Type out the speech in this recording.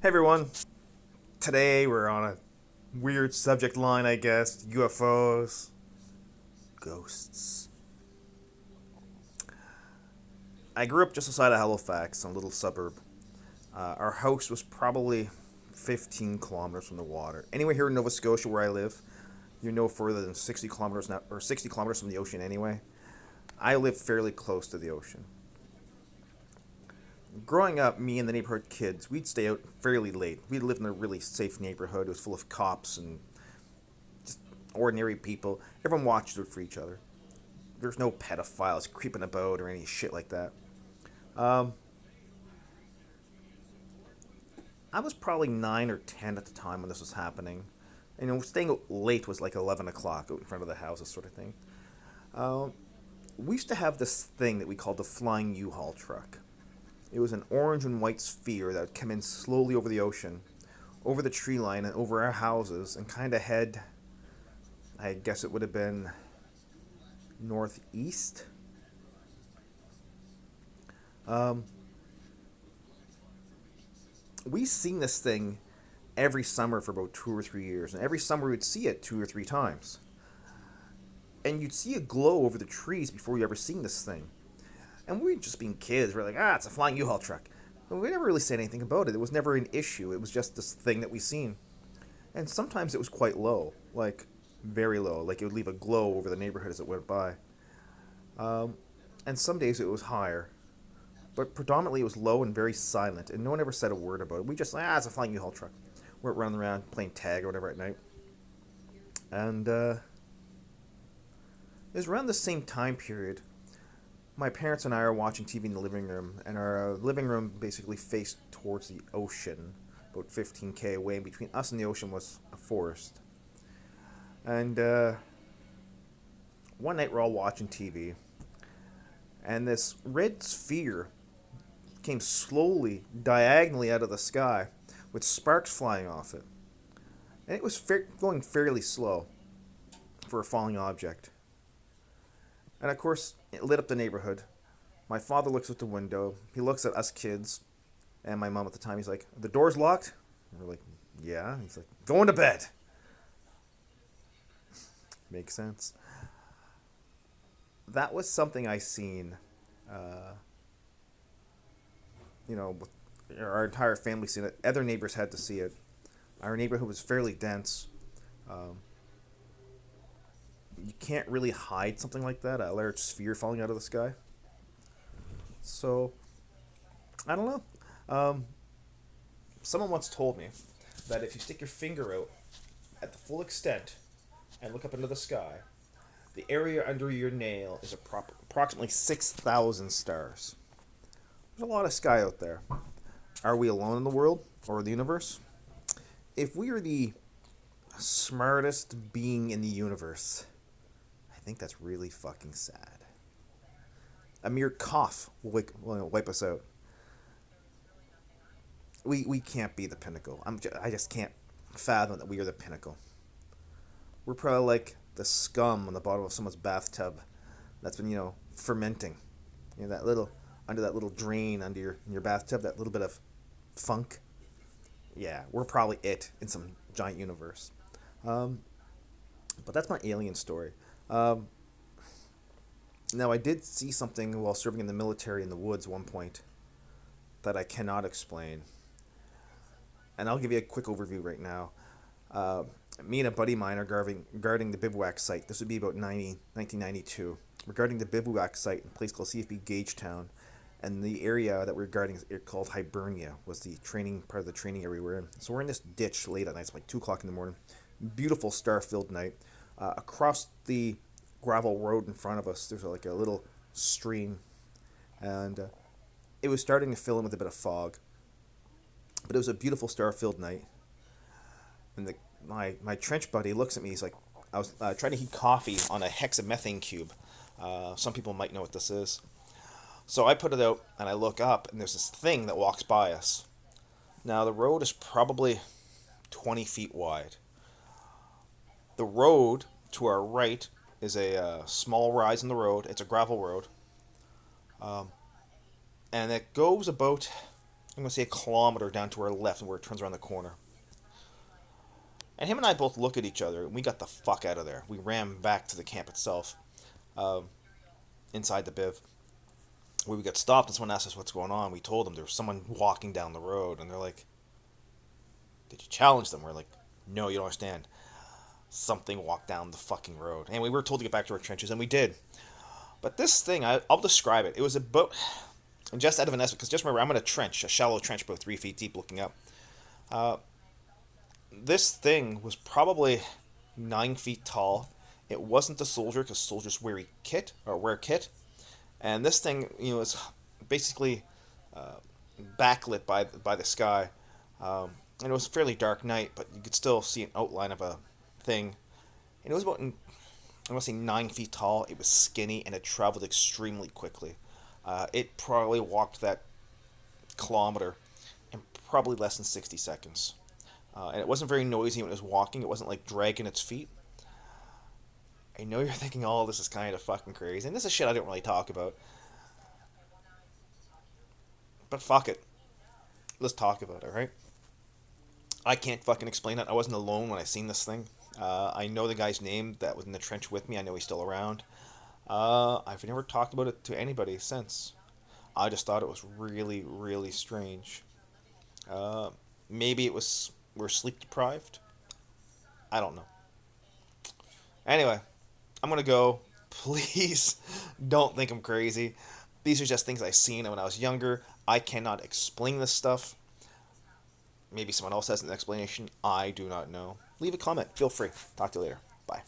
Hey everyone, today we're on a weird subject line, I guess. UFOs, ghosts. I grew up just outside of Halifax, in a little suburb. Our house was probably 15 kilometers from the water. Anywhere here in Nova Scotia where I live, you're no further than 60 kilometers now, or 60 kilometers from the ocean anyway. I live fairly close to the ocean. Growing up, me and the neighborhood kids, we'd stay out fairly late. We lived in a really safe neighborhood. It was full of cops and just ordinary people. Everyone watched out for each other. There's no pedophiles creeping about or any shit like that. Um, I was probably 9 or 10 at the time when this was happening. Staying out late was like 11 o'clock out in front of the houses, sort of thing. Um, we used to have this thing that we called the flying U-Haul truck. It was an orange and white sphere that would come in slowly over the ocean, over the tree line, and over our houses, and kind of head. I guess it would have been northeast. Um, we seen this thing every summer for about 2 or 3 years, and every summer we'd see it 2 or 3 times. And you'd see a glow over the trees before you ever seen this thing. And we were just being kids. We're like, it's a flying U-Haul truck. But we never really said anything about it. It was never an issue. It was just this thing that we seen. And sometimes it was quite low, like very low. Like it would leave a glow over the neighborhood as it went by. Um, and some days it was higher. But predominantly it was low and very silent. And no one ever said a word about it. We just, it's a flying U-Haul truck. We're running around playing tag or whatever at night. And it was around the same time period. My parents and I are watching TV in the living room, and our living room basically faced towards the ocean, about 15K away. And between us and the ocean was a forest. And one night we're all watching TV, and this red sphere came slowly, diagonally out of the sky, with sparks flying off it. And it was going fairly slow for a falling object. And of course, it lit up the neighborhood. My father looks out the window. He looks at us kids, and my mom at the time. He's like, "The door's locked?" And we're like, "Yeah." He's like, "Going to bed." Makes sense. That was something I seen. Uh, with our entire family seen it. Other neighbors had to see it. Our neighborhood was fairly dense. Um, you can't really hide something like that, a large sphere falling out of the sky. So, I don't know. Um, Someone once told me that if you stick your finger out at the full extent and look up into the sky, the area under your nail is approximately 6,000 stars. There's a lot of sky out there. Are we alone in the world or the universe? If we are the smartest being in the universe, I think that's really fucking sad. A mere cough will wipe us out. We can't be the pinnacle. I just can't fathom that we are the pinnacle. We're probably like the scum on the bottom of someone's bathtub that's been fermenting. That little under that little drain under your bathtub, that little bit of funk. Yeah, we're probably it in some giant universe. Um, but that's my alien story. Um, Now, I did see something while serving in the military in the woods one point that I cannot explain. And I'll give you a quick overview right now. Uh, Me and a buddy of mine are guarding the bivouac site. This would be about 1992. We're guarding the bivouac site in a place called CFB Gagetown. And the area that we're guarding is called Hibernia, was the training part of the training area we were in. So we're in this ditch late at night. It's like 2 o'clock in the morning. Beautiful star-filled night. Across the gravel road in front of us, there's like a little stream. And it was starting to fill in with a bit of fog. But it was a beautiful star-filled night. And my trench buddy looks at me. He's like, I was trying to heat coffee on a hexamethane cube. Some people might know what this is. So I put it out and I look up, and there's this thing that walks by us. Now, the road is probably 20 feet wide. The road to our right is a small rise in the road. It's a gravel road. Um, and it goes about I'm going to say a kilometer down to our left where it turns around the corner. And him and I both look at each other, and we got the fuck out of there. We ran back to the camp itself, um, inside the biv. Where we got stopped, and someone asked us what's going on. We told them there was someone walking down the road, and they're like, "Did you challenge them?" We're like, "No, you don't understand. Something walked down the fucking road." And we were told to get back to our trenches, and we did. But this thing, I'll describe it. It was a boat, and just out of an estimate, because just remember, I'm in a trench, a shallow trench, about 3 feet deep, looking up. Uh, this thing was probably 9 feet tall. It wasn't a soldier, because soldiers wear kit, and this thing, is basically uh, backlit by the sky. And it was a fairly dark night, but you could still see an outline of a thing. And it was about, I want to say, 9 feet tall. It was skinny, and it traveled extremely quickly. It probably walked that kilometer in probably less than 60 seconds. And it wasn't very noisy when it was walking. It wasn't like dragging its feet. I know you're thinking, oh, this is kind of fucking crazy. And this is shit I don't really talk about. But fuck it. Let's talk about it, right? I can't fucking explain it. I wasn't alone when I seen this thing. I know the guy's name that was in the trench with me. I know he's still around. I've never talked about it to anybody since. I just thought it was really, really strange. Uh, Maybe it was we're sleep deprived. I don't know. Anyway, I'm gonna go. Please don't think I'm crazy. These are just things I seen when I was younger. I cannot explain this stuff. Maybe someone else has an explanation. I do not know. Leave a comment. Feel free. Talk to you later. Bye.